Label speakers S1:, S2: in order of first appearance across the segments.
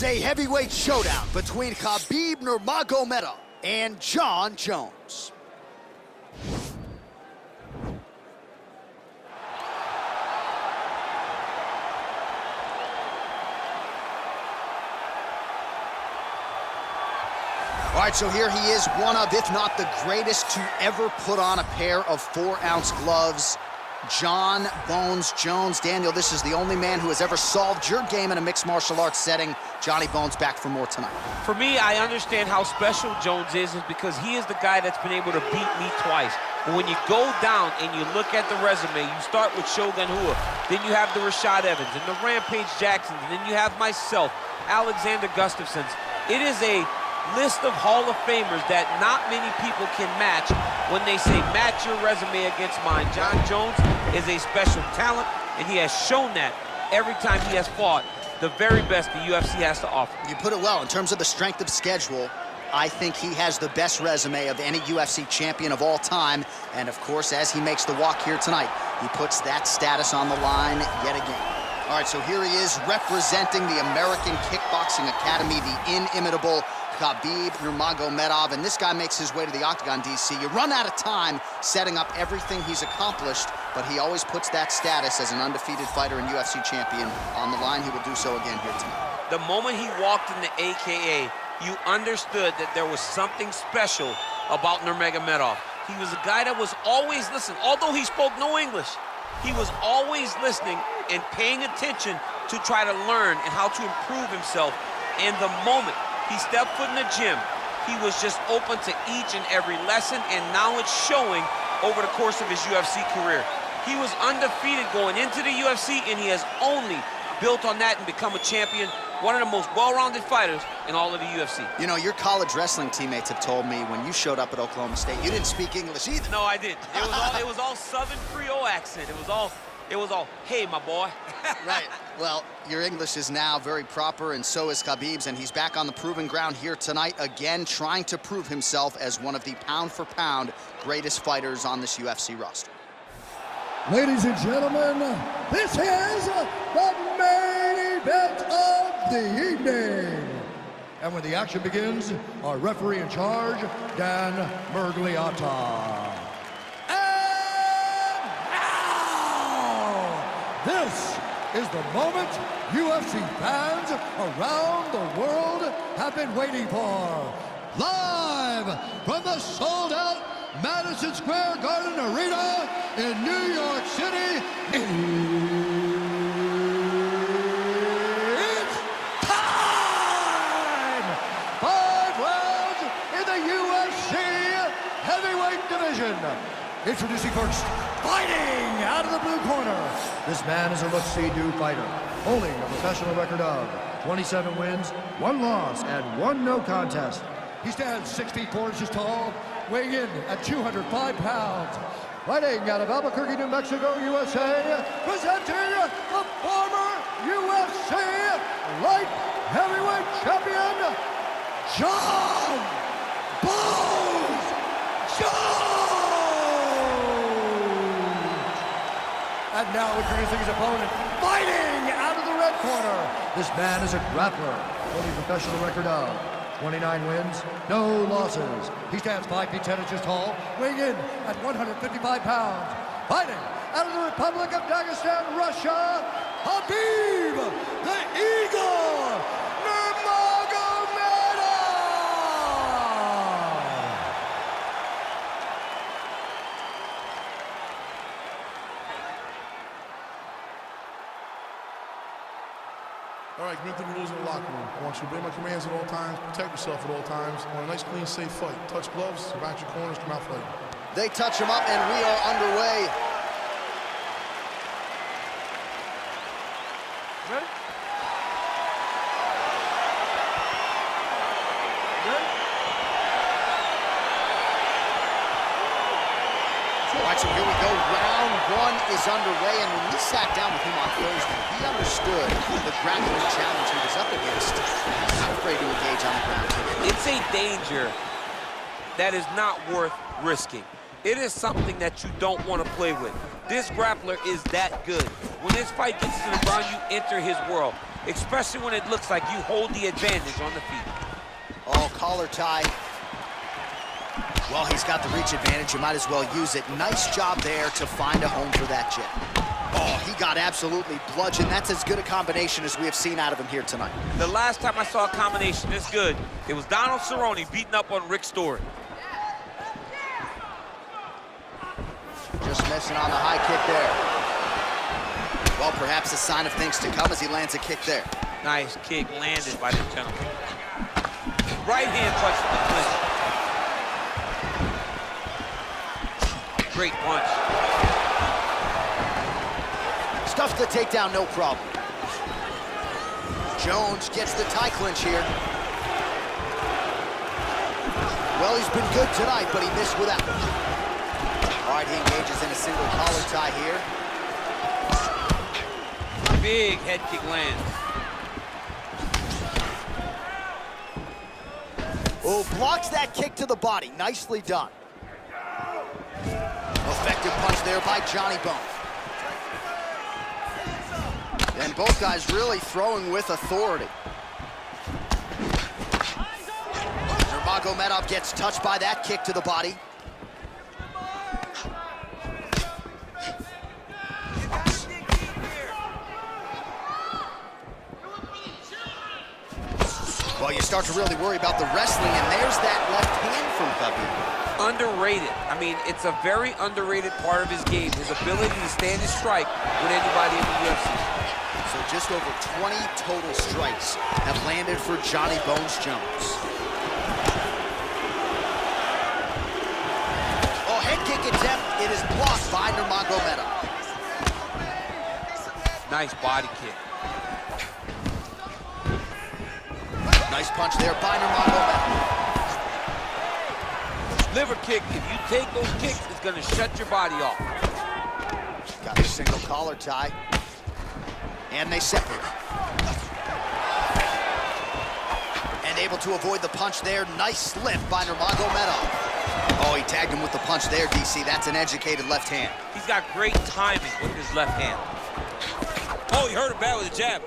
S1: is a heavyweight showdown between Khabib Nurmagomedov and Jon Jones. All right, so here he is, one of, if not the greatest to ever put on a pair of 4-ounce gloves. Jon Bones Jones. Daniel, this is the only man who has ever solved your game in a mixed martial arts setting. Johnny Bones back for more tonight.
S2: For me, I understand how special Jones is because he is the guy that's been able to beat me twice. But when you go down and you look at the resume, you start with Shogun Rua, then you have the Rashad Evans and the Rampage Jacksons, and then you have myself, Alexander Gustafsson's. It is a list of Hall of Famers that not many people can match when they say match your resume against mine. Jon Jones is a special talent, and he has shown that every time he has fought the very best the UFC has to offer.
S1: You put it well. In terms of the strength of schedule, I think he has the best resume of any UFC champion of all time. And of course, as he makes the walk here tonight, he puts that status on the line yet again. All right, so here he is representing the American Kickboxing Academy, the inimitable Khabib Nurmagomedov, and this guy makes his way to the octagon, DC. You run out of time setting up everything he's accomplished, but he always puts that status as an undefeated fighter and UFC champion on the line. He will do so again here tonight.
S2: The moment he walked in the AKA, you understood that there was something special about Nurmagomedov. He was a guy that was always listening. Although he spoke no English, he was always listening and paying attention to try to learn and how to improve himself. And the moment he stepped foot in the gym, he was just open to each and every lesson, and now it's showing over the course of his UFC career. He was undefeated going into the UFC, and he has only built on that and become a champion, one of the most well-rounded fighters in all of the UFC.
S1: You know, your college wrestling teammates have told me when you showed up at Oklahoma State, you didn't speak English either.
S2: No, I didn't. It was all Southern Creole accent. It was all, hey, my boy.
S1: Right. Well, your English is now very proper, and so is Khabib's, and he's back on the proving ground here tonight, again, trying to prove himself as one of the pound-for-pound greatest fighters on this UFC roster.
S3: Ladies and gentlemen, this is the main event of the evening. And when the action begins, our referee in charge, Dan Mergliata. This is the moment UFC fans around the world have been waiting for. Live from the sold-out Madison Square Garden Arena in New York City, it's time! 5 rounds in the UFC heavyweight division. Introducing first, fighting out of the blue corner. This man is a look-see-do fighter, holding a professional record of 27 wins, 1 loss, and 1 no contest. He stands 6 feet 4 inches tall, weighing in at 205 pounds. Fighting out of Albuquerque, New Mexico, USA, presenting the former UFC light heavyweight champion, Jon Bones Jones! And now introducing his opponent, fighting out of the red corner. This man is a grappler, holding a professional record of 29 wins, no losses. He stands 5 feet 10 inches tall, weighing in at 155 pounds. Fighting out of the Republic of Dagestan, Russia, Khabib the Eagle Nurmagomedov!
S4: All right, commit to the rules in the locker room. I want you to obey my commands at all times, protect yourself at all times. I want a nice, clean, safe fight. Touch gloves, back your corners, come out fighting.
S1: They touch him up, and we are underway.
S2: Ready?
S1: All right, so here we go. Round 1 is underway, and when we sat down with him on Thursday, he understood the grappling challenge he was up against. He's not afraid to engage on the ground.
S2: It's a danger that is not worth risking. It is something that you don't want to play with. This grappler is that good. When this fight gets to the ground, you enter his world. especially when it looks like you hold the advantage on the feet.
S1: Oh, collar tie. Well, he's got the reach advantage. You might as well use it. Nice job there to find a home for that jab. Oh, he got absolutely bludgeoned. That's as good a combination as we have seen out of him here tonight.
S2: The last time I saw a combination this good, it was Donald Cerrone beating up on Rick Story.
S1: Just missing on the high kick there. Well, perhaps a sign of things to come as he lands a kick there.
S2: Nice kick landed by the gentleman. Right hand punch to the clinch. Great punch.
S1: Stuffs the takedown, no problem. Jones gets the tie clinch here. Well, he's been good tonight, but he missed with that one. All right, he engages in a single collar tie here.
S2: Big head kick lands.
S1: Oh, blocks that kick to the body. Nicely done. Effective punch there by Johnny Bone. And both guys really throwing with authority. Nurmagomedov gets touched by that kick to the body. Well, you start to really worry about the wrestling, and there's that left hand from Khabib.
S2: Underrated. I mean, it's a very underrated part of his game, his ability to stand his strike with anybody in the UFC.
S1: So just over 20 total strikes have landed for Johnny Bones Jones. Oh, head kick attempt. It is blocked by Nurmagomedov.
S2: Nice body kick.
S1: Nice punch there by Nurmagomedov.
S2: Liver kick, if you take those kicks, it's going to shut your body off.
S1: Got a single collar tie. And they separate. And able to avoid the punch there. Nice slip by Nurmagomedov. Oh, he tagged him with the punch there, DC. That's an educated left hand.
S2: He's got great timing with his left hand. Oh, he hurt him bad with a jab.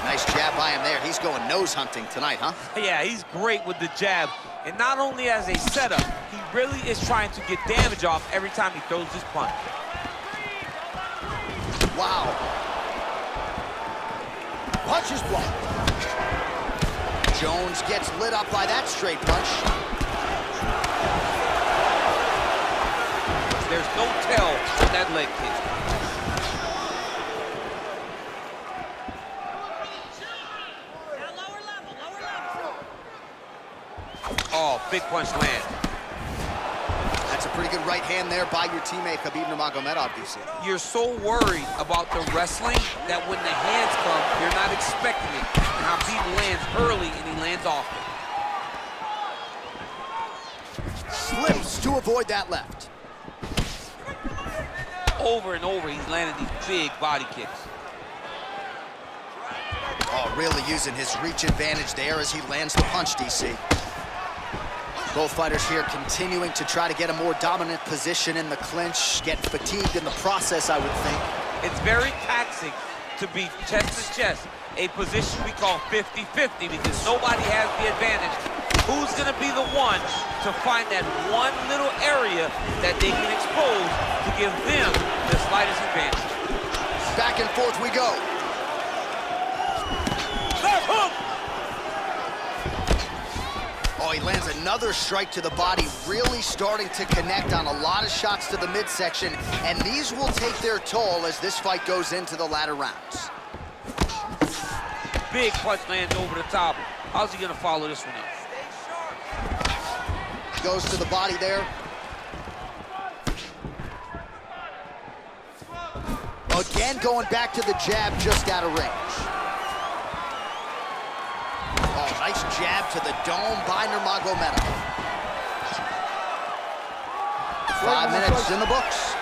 S1: Nice jab by him there. He's going nose hunting tonight, huh?
S2: Yeah, he's great with the jab. And not only as a setup, he really is trying to get damage off every time he throws his punch.
S1: Wow. Punch is blocked. Jones gets lit up by that straight punch.
S2: There's no tell on that leg kick. Oh, big punch land.
S1: That's a pretty good right hand there by your teammate, Khabib Nurmagomedov, DC.
S2: You're so worried about the wrestling that when the hands come, you're not expecting it. And Khabib lands early and he lands often.
S1: Slips to avoid that left.
S2: Over and over, he's landing these big body kicks.
S1: Oh, really using his reach advantage there as he lands the punch, DC. Both fighters here continuing to try to get a more dominant position in the clinch, get fatigued in the process, I would think.
S2: It's very taxing to be chest to chest, a position we call 50-50 because nobody has the advantage. Who's gonna be the one to find that one little area that they can expose to give them the slightest advantage?
S1: Back and forth we go.
S2: Left hook!
S1: Oh, he lands another strike to the body, really starting to connect on a lot of shots to the midsection, and these will take their toll as this fight goes into the latter rounds.
S2: Big punch lands over the top. How's he gonna follow this one up?
S1: Goes to the body there. Again, going back to the jab just out of range. Oh, nice jab to the dome by Nurmagomedov. 5 minutes in the books.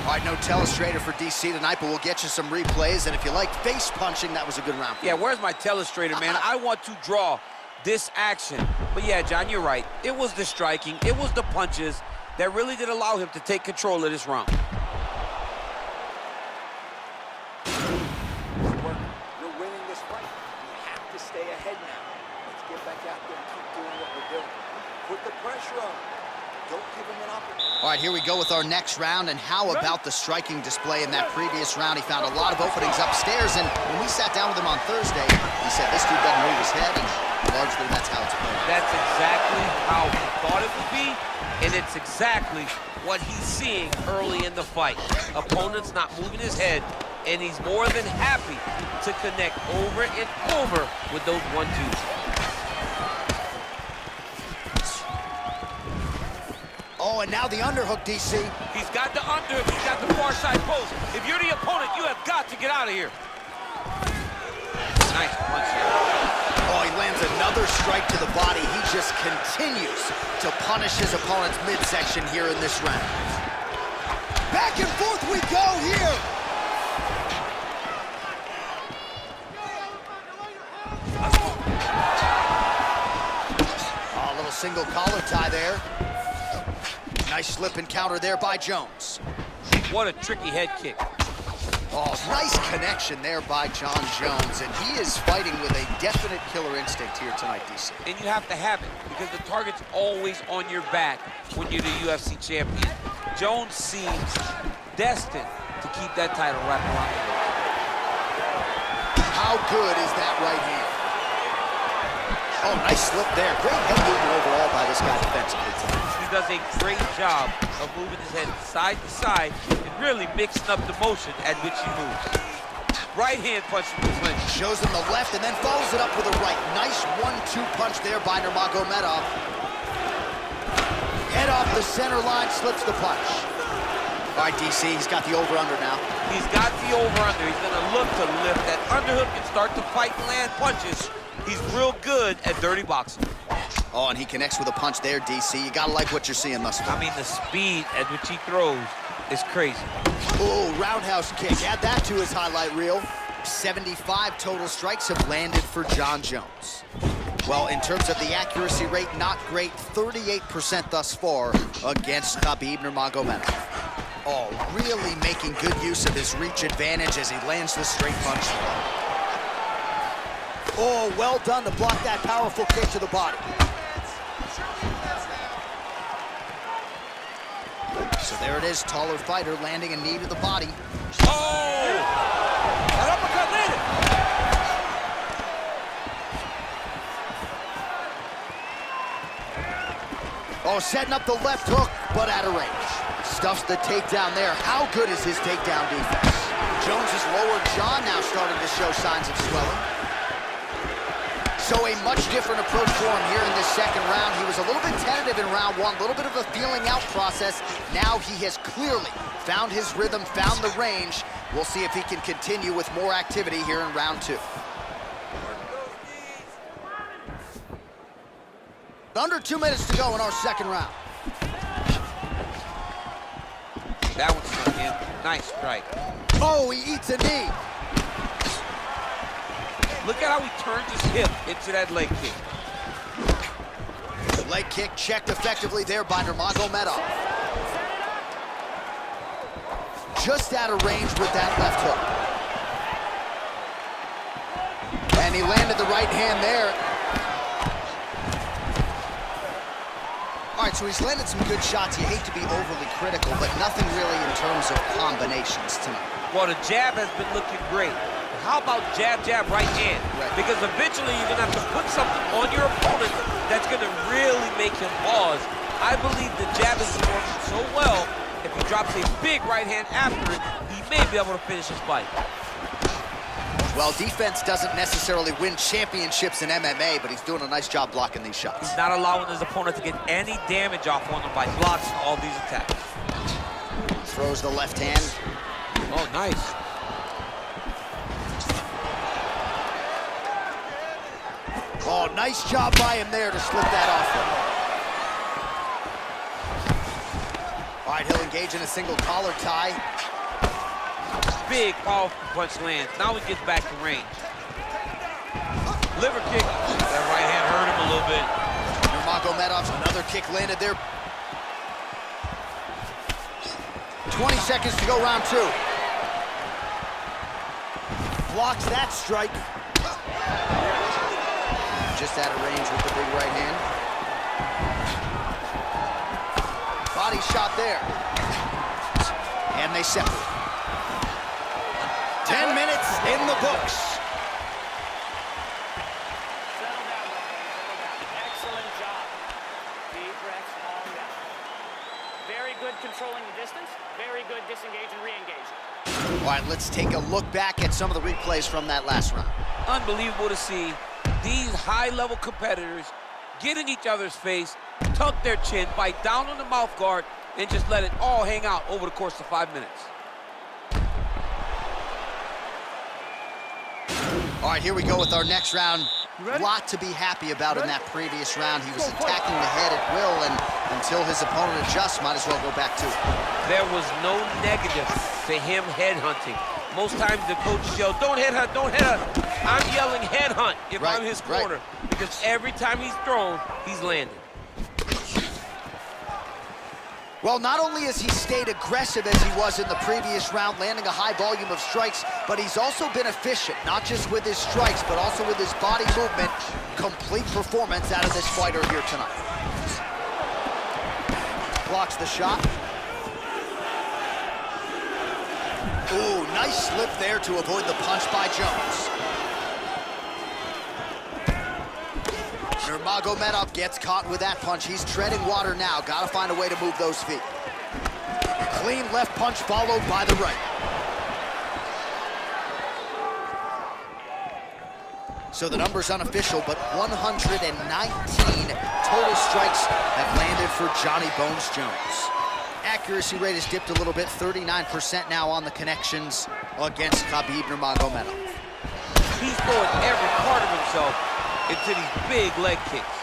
S1: All right, no telestrator for DC tonight, but we'll get you some replays. And if you like face punching, that was a good round.
S2: Yeah, where's my telestrator, man? I want to draw this action. But yeah, John, you're right. It was the striking, it was the punches that really did allow him to take control of this round.
S5: to stay ahead now. Let's get back out there and keep doing what we're doing. Put the pressure on. Don't give him an opportunity.
S1: All right, here we go with our next round. And how about the striking display in that previous round? He found a lot of openings upstairs, and when we sat down with him on Thursday, he said this dude doesn't move his head, and largely that's how it's played.
S2: That's exactly how he thought it would be, and it's exactly what he's seeing early in the fight. Opponent's not moving his head, and he's more than happy to connect over and over with those 1-2s.
S1: Oh, and now the underhook, DC.
S2: He's got the underhook, he's got the far side post. If you're the opponent, you have got to get out of here. Nice punch here.
S1: Oh, he lands another strike to the body. He just continues to punish his opponent's midsection here in this round. Back and forth we go here. Oh, a little single collar tie there. Nice slip and counter there by Jones.
S2: What a tricky head kick.
S1: Oh, nice connection there by Jon Jones, and he is fighting with a definite killer instinct here tonight, DC.
S2: And you have to have it, because the target's always on your back when you're the UFC champion. Jones seems destined to keep that title wrapped around the waist.
S1: How good is that right hand? Oh, nice slip there. Great head movement overall by this guy defensively tonight.
S2: He does a great job of moving his head side to side and really mixing up the motion at which he moves. Right hand punch from the clinch.
S1: Shows him the left and then follows it up with a right. Nice 1-2 punch there by Nurmagomedov. Head off the center line, slips the punch. All right, DC, he's got the over-under now.
S2: He's got the over-under. He's going to look to lift that underhook and start to fight and land punches. He's real good at dirty boxing.
S1: Oh, and he connects with a punch there, DC. You gotta like what you're seeing thus far.
S2: I mean, the speed at which he throws is crazy.
S1: Oh, roundhouse kick. Add that to his highlight reel. 75 total strikes have landed for Jon Jones. Well, in terms of the accuracy rate, not great. 38% thus far against Khabib Nurmagomedov. Oh, really making good use of his reach advantage as he lands the straight punch. Oh, well done to block that powerful kick to the body. So there it is, taller fighter landing a knee to the body.
S2: Oh! That uppercut landed!
S1: Oh, setting up the left hook, but out of range. Stuffs the takedown there. How good is his takedown defense? Jones's lower jaw now starting to show signs of swelling. So a much different approach for him here in this second round. He was a little bit tentative in round one, a little bit of a feeling out process. Now he has clearly found his rhythm, found the range. We'll see if he can continue with more activity here in round two. Under 2 minutes to go in our second round.
S2: That one's for him. Nice strike.
S1: Oh, he eats a knee.
S2: Look at how he turns his hip into that leg kick.
S1: Leg kick checked effectively there by Nurmagomedov. Just out of range with that left hook. And he landed the right hand there. All right, so he's landed some good shots. You hate to be overly critical, but nothing really in terms of combinations tonight.
S2: Well, the jab has been looking great. How about jab, jab, right hand?
S1: Right.
S2: Because eventually you're going to have to put something on your opponent that's going to really make him pause. I believe the jab is working so well, if he drops a big right hand after it, he may be able to finish his fight.
S1: Well, defense doesn't necessarily win championships in MMA, but he's doing a nice job blocking these shots.
S2: He's not allowing his opponent to get any damage off on him by blocking all these attacks.
S1: Throws the left hand.
S2: Oh, nice.
S1: Oh, nice job by him there to slip that off. All right, he'll engage in a single collar tie.
S2: Big, powerful punch lands. Now he gets back to range. Liver kick. That right hand hurt him a little bit.
S1: Nurmagomedov's another kick landed there. 20 seconds to go, round two. Blocks that strike. just out of range with the big right hand. Body shot there. And they separate. 10 minutes in the books.
S6: Settle down, settle down. Excellent job. Deep breaths, calm down. Very good controlling the distance. Very good disengage and re-engage.
S1: All right, let's take a look back at some of the replays from that last round.
S2: Unbelievable to see these high-level competitors get in each other's face, tuck their chin, bite down on the mouth guard, and just let it all hang out over the course of 5 minutes.
S1: All right, here we go with our next round. A lot to be happy about in that previous round. He was attacking the head at will, and until his opponent adjusts, might as well go back to it.
S2: There was no negative to him headhunting. Most times the coaches yell, don't headhunt, don't headhunt. I'm yelling headhunt if I'm his corner, because every time he's thrown, he's landed.
S1: Well, not only has he stayed aggressive as he was in the previous round, landing a high volume of strikes, but he's also been efficient, not just with his strikes, but also with his body movement. Complete performance out of this fighter here tonight. Blocks the shot. Ooh, nice slip there to avoid the punch by Jones. Nurmagomedov gets caught with that punch. He's treading water now. Got to find a way to move those feet. Clean left punch followed by the right. So the number's unofficial, but 119 total strikes have landed for Johnny Bones Jones. Accuracy rate has dipped a little bit, 39% now on the connections against Khabib Nurmagomedov.
S2: He's throwing every part of himself into these big leg kicks.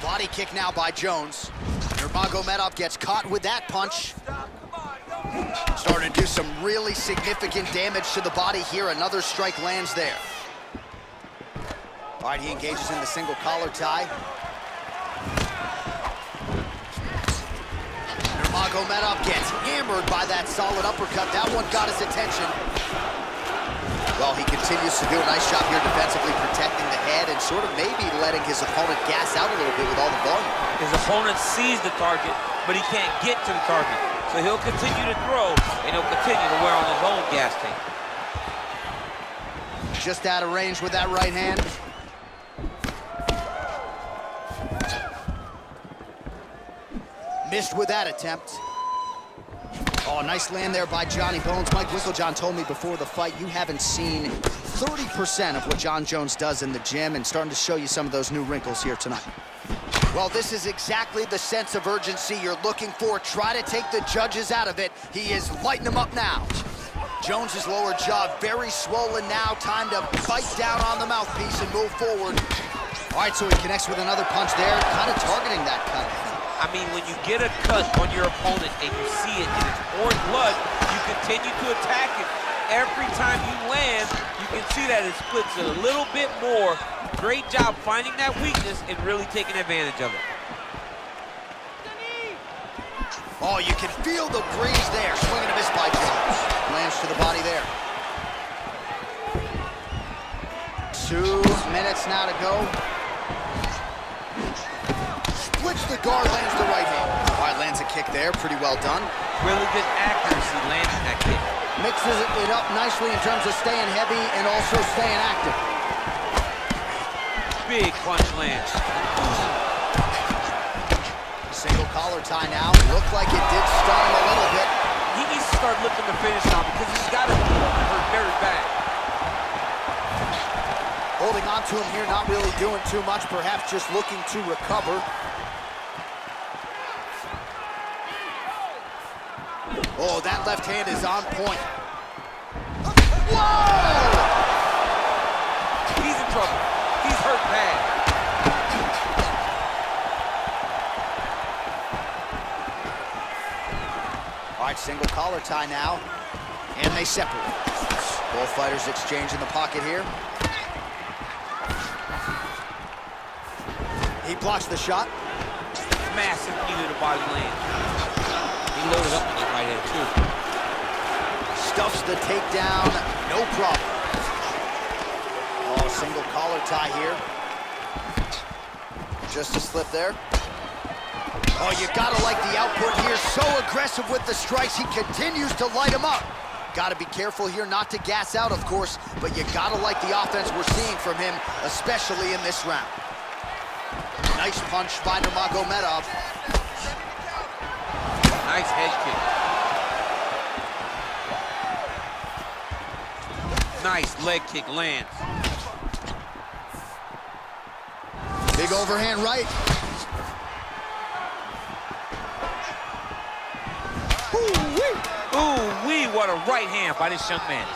S1: Body kick now by Jones. Nurmagomedov gets caught with that punch. Starting to do some really significant damage to the body here. Another strike lands there. All right, he engages in the single collar tie. Nurmagomedov gets hammered by that solid uppercut. That one got his attention. Well, he continues to do a nice job here defensively, protecting the head and sort of maybe letting his opponent gas out a little bit with all the volume.
S2: His opponent sees the target, but he can't get to the target. So he'll continue to throw, and he'll continue to wear on his own gas tank.
S1: Just out of range with that right hand. Missed with that attempt. Oh, nice land there by Johnny Bones. Mike Winklejohn told me before the fight you haven't seen 30% of what Jon Jones does in the gym, and starting to show you some of those new wrinkles here tonight. Well, this is exactly the sense of urgency you're looking for. Try to take the judges out of it. He is lighting them up now. Jones's lower jaw very swollen now. Time to bite down on the mouthpiece and move forward. All right, so he connects with another punch there, kind of targeting that cut.
S2: I mean, when you get a cut on your opponent and you see it and it's pouring blood, you continue to attack it. Every time you land, you can see that it splits it a little bit more. Great job finding that weakness and really taking advantage of it.
S1: Oh, you can feel the breeze there. Swing and a miss by Jones. Lands to the body there. 2 minutes now to go. Splits the guard, lands the right hand. All right, lands a kick there. Pretty well done.
S2: Really good accuracy landing that kick.
S1: Mixes it up nicely in terms of staying heavy and also staying active.
S2: Big punch lands.
S1: Single collar tie now. Looked like it did stun him a little bit.
S2: He needs to start looking to finish now because he's got to hurt very bad.
S1: Holding on to him here, not really doing too much, perhaps just looking to recover. Oh, that left hand is on point. Whoa!
S2: He's in trouble. He's hurt bad.
S1: All right, single collar tie now, and they separate. Both fighters exchange in the pocket here. He blocks the shot.
S2: Massive knee to the body land. He loaded up on that right hand too.
S1: Stuffs the takedown, no problem. Oh, Single collar tie here. Just a slip there. Oh, you gotta like the output here. So aggressive with the strikes. He continues to light him up. Gotta be careful here not to gas out, of course, but you gotta like the offense we're seeing from him, especially in this round. Nice punch by Nurmagomedov.
S2: Nice head kick. Nice leg kick lands.
S1: Big overhand right.
S2: Ooh-wee, what a right hand by this young man.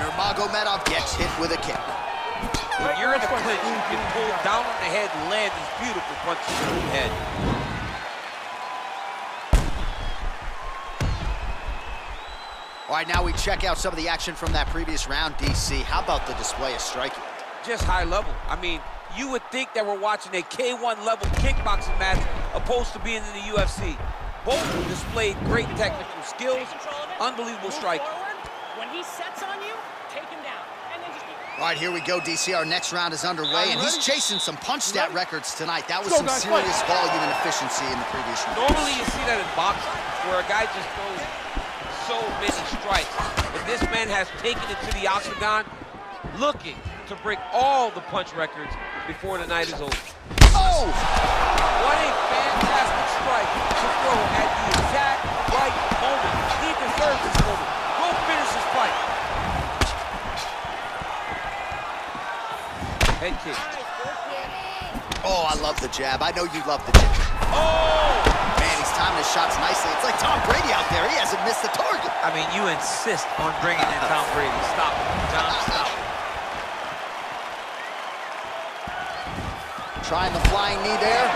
S1: Nurmagomedov gets hit with a kick.
S2: When you're in a clinch, you can pull down on the head and land these beautiful punches to the head.
S1: All right, now we check out some of the action from that previous round, DC. How about the display of striking?
S2: Just high level. I mean, you would think that we're watching a K1 level kickboxing match opposed to being in the UFC. Both displayed great technical skills, unbelievable striking.
S6: When he sets on you, take him down. And then just keep...
S1: All right, here we go, DC. Our next round is underway, and he's chasing some punch stat records tonight. That was some serious volume and efficiency in the previous round.
S2: Normally you see that in boxing, where a guy just throws so many strikes. But this man has taken it to the octagon, looking to break all the punch records before the night is over.
S1: Oh!
S2: What a fantastic strike to throw at the exact right moment. He deserves this moment. Go finish this fight. Head kick.
S1: Oh, I love the jab. I know you love the jab.
S2: Oh!
S1: Man, he's timing his shots nicely. It's like Tom Brady out there. He hasn't missed the target.
S2: I mean, you insist on bringing in Tom Brady. Stop it, Tom, stop it.
S1: Trying the flying knee there.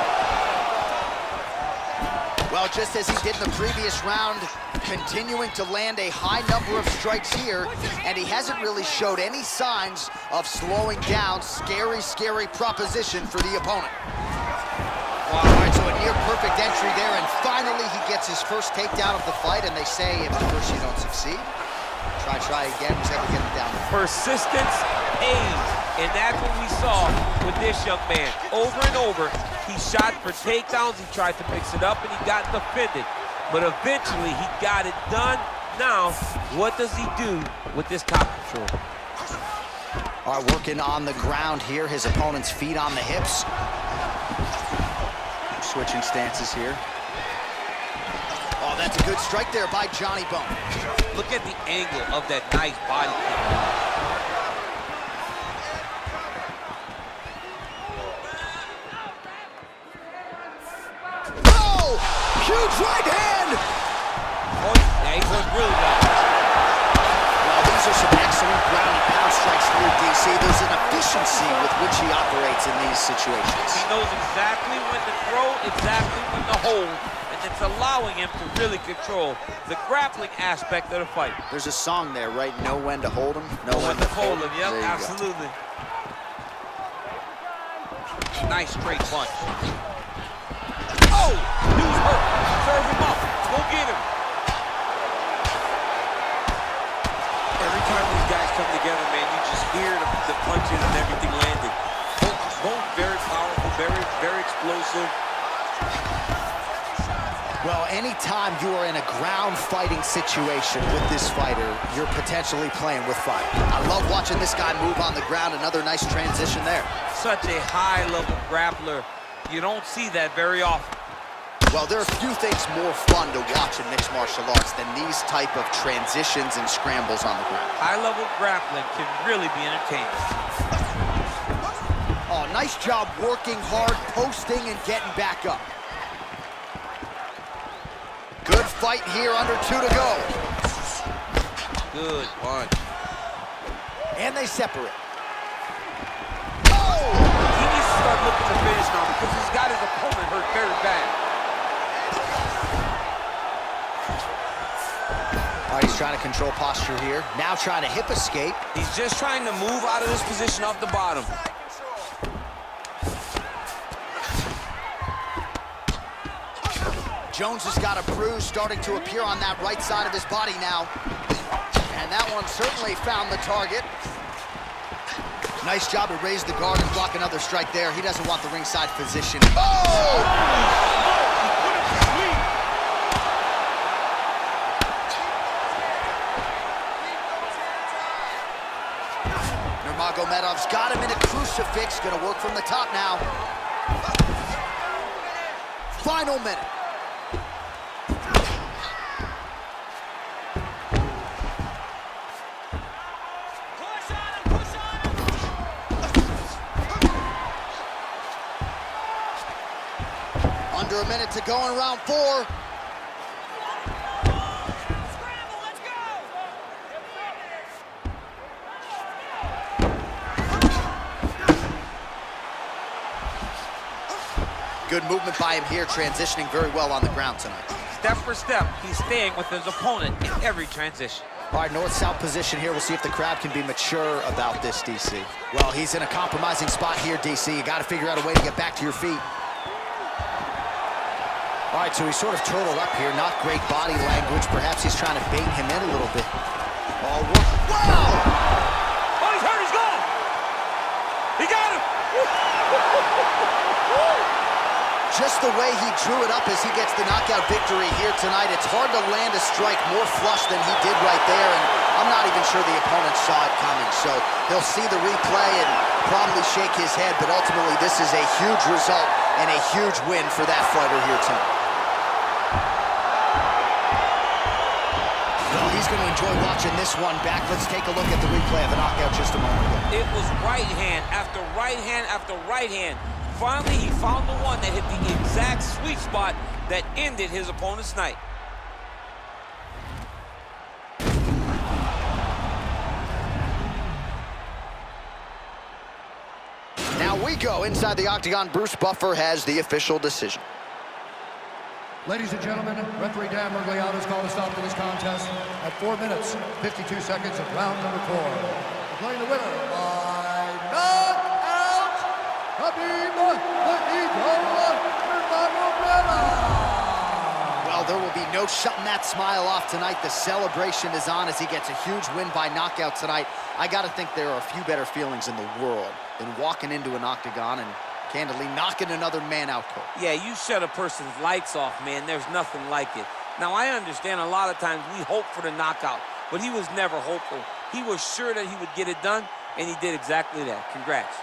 S1: Well, just as he did in the previous round, continuing to land a high number of strikes here, and he hasn't really showed any signs of slowing down. Scary, scary proposition for the opponent. All right, so a near perfect entry there, and finally he gets his first takedown of the fight, and they say if at first you don't succeed, try again. He's able to get him down.
S2: Persistence pays, and that's what we saw with this young man. Over and over, he shot for takedowns, he tried to mix it up, and he got defended. But eventually, he got it done. Now, what does he do with this top control?
S1: All right, working on the ground here. His opponent's feet on the hips. Switching stances here. Oh, that's a good strike there by Johnny Bone.
S2: Look at the angle of that nice body kick.
S1: Oh! Huge right hand!
S2: Oh, yeah, he was really bad.
S1: Well, these are some excellent ground and pound strikes through DC. There's an efficiency with which he operates in these situations.
S2: He knows exactly when to throw, exactly when to hold, and it's allowing him to really control the grappling aspect of the fight.
S1: There's a song there, right? Know when to hold him, know when to
S2: hold him. Yep,
S1: There you go.
S2: absolutely. Nice straight punch. Oh, dude's hurt. Serve him up. Go get him. Every time these guys come together, man, you just hear the punches and everything landing. Both very powerful, very explosive.
S1: Well, anytime you are in a ground fighting situation with this fighter, you're potentially playing with fire. I love watching this guy move on the ground. Another nice transition there.
S2: Such a high-level grappler. You don't see that very often.
S1: Well, there are few things more fun to watch in mixed martial arts than these type of transitions and scrambles on the ground.
S2: High-level grappling can really be entertaining.
S1: Oh, nice job working hard, posting, and getting back up. Good fight here, under 2 to go.
S2: Good punch.
S1: And they separate.
S2: Oh! He needs to start looking to finish now because he's got his opponent hurt very bad.
S1: All right, he's trying to control posture here. Now trying to hip escape.
S2: He's just trying to move out of this position off the bottom. Jones
S1: has got a bruise starting to appear on that right side of his body now. And that one certainly found the target. Nice job to raise the guard and block another strike there. He doesn't want the ringside position. Oh! Nurmagomedov's got him in a crucifix. Gonna work from the top now. Final minute. Under a minute to go in round 4. Good movement by him here, transitioning very well on the ground tonight.
S2: Step for step, he's staying with his opponent in every transition.
S1: All right, north-south position here. We'll see if the crowd can be mature about this, DC. Well, he's in a compromising spot here, DC. You got to figure out a way to get back to your feet. All right, so he's sort of turtled up here. Not great body language. Perhaps he's trying to bait him in a little bit. Oh, wow!
S2: Oh, he's hurt, he's gone! He got him!
S1: Just the way he drew it up as he gets the knockout victory here tonight. It's hard to land a strike more flush than he did right there, and I'm not even sure the opponent saw it coming. So he'll see the replay and probably shake his head, but ultimately this is a huge result and a huge win for that fighter here tonight. Well, he's going to enjoy watching this one back. Let's take a look at the replay of the knockout just a moment ago.
S2: It was right hand after right hand after right hand. Finally, he found the one that hit the exact sweet spot that ended his opponent's night.
S1: Now we go inside the octagon. Bruce Buffer has the official decision.
S3: Ladies and gentlemen, referee Dan Murgliano has called a stop to this contest at 4 minutes, 52 seconds of round number 4. Declaring the winner by knockout, Khabib Nurmagomedov.
S1: Well, there will be no shutting that smile off tonight. The celebration is on as he gets a huge win by knockout tonight. I got to think there are a few better feelings in the world than walking into an octagon and candidly knocking another man out cold.
S2: Yeah, you shut a person's lights off, man. There's nothing like it. Now, I understand a lot of times we hope for the knockout, but he was never hopeful. He was sure that he would get it done, and he did exactly that. Congrats.